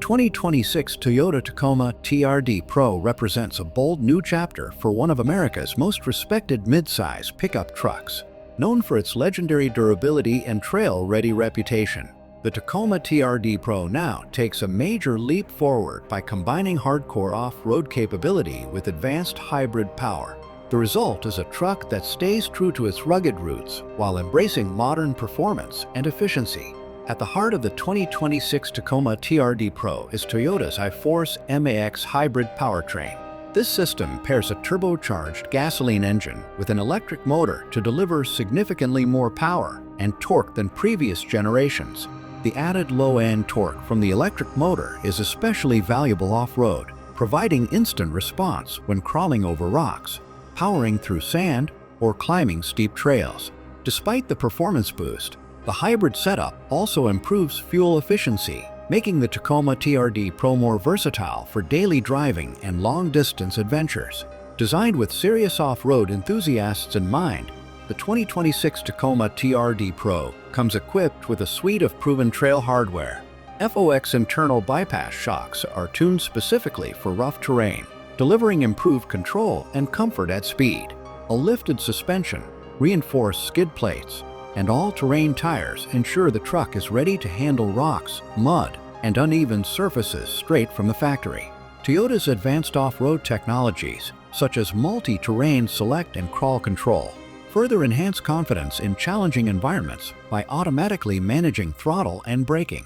2026 Toyota Tacoma TRD Pro represents a bold new chapter for one of America's most respected midsize pickup trucks. Known for its legendary durability and trail-ready reputation, the Tacoma TRD Pro now takes a major leap forward by combining hardcore off-road capability with advanced hybrid power. The result is a truck that stays true to its rugged roots while embracing modern performance and efficiency. At the heart of the 2026 Tacoma TRD Pro is Toyota's iForce MAX hybrid powertrain. This system pairs a turbocharged gasoline engine with an electric motor to deliver significantly more power and torque than previous generations. The added low-end torque from the electric motor is especially valuable off-road, providing instant response when crawling over rocks, powering through sand, or climbing steep trails. Despite the performance boost, the hybrid setup also improves fuel efficiency, making the Tacoma TRD Pro more versatile for daily driving and long-distance adventures. Designed with serious off-road enthusiasts in mind, the 2026 Tacoma TRD Pro comes equipped with a suite of proven trail hardware. FOX internal bypass shocks are tuned specifically for rough terrain, delivering improved control and comfort at speed. A lifted suspension, reinforced skid plates, and all-terrain tires ensure the truck is ready to handle rocks, mud, and uneven surfaces straight from the factory. Toyota's advanced off-road technologies, such as multi-terrain select and crawl control, further enhance confidence in challenging environments by automatically managing throttle and braking.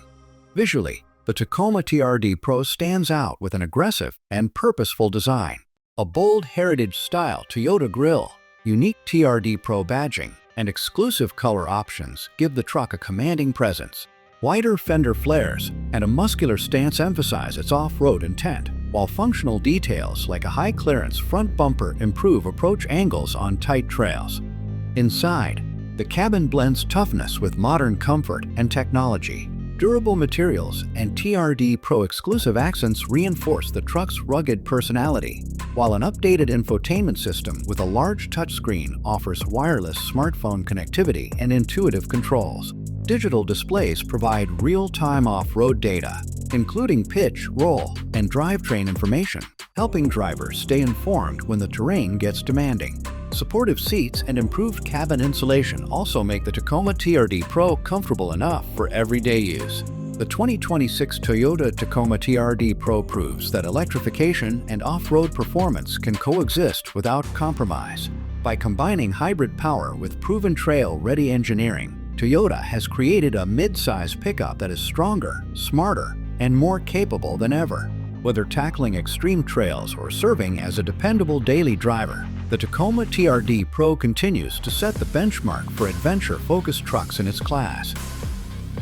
Visually, the Tacoma TRD Pro stands out with an aggressive and purposeful design. A bold heritage-style Toyota grille, unique TRD Pro badging, and exclusive color options give the truck a commanding presence. Wider fender flares and a muscular stance emphasize its off-road intent, while functional details like a high-clearance front bumper improve approach angles on tight trails. Inside, the cabin blends toughness with modern comfort and technology. Durable materials and TRD Pro exclusive accents reinforce the truck's rugged personality, while an updated infotainment system with a large touchscreen offers wireless smartphone connectivity and intuitive controls. Digital displays provide real-time off-road data, including pitch, roll, and drivetrain information, helping drivers stay informed when the terrain gets demanding. Supportive seats and improved cabin insulation also make the Tacoma TRD Pro comfortable enough for everyday use. The 2026 Toyota Tacoma TRD Pro proves that electrification and off-road performance can coexist without compromise. By combining hybrid power with proven trail-ready engineering, Toyota has created a mid-size pickup that is stronger, smarter, and more capable than ever. Whether tackling extreme trails or serving as a dependable daily driver, the Tacoma TRD Pro continues to set the benchmark for adventure-focused trucks in its class.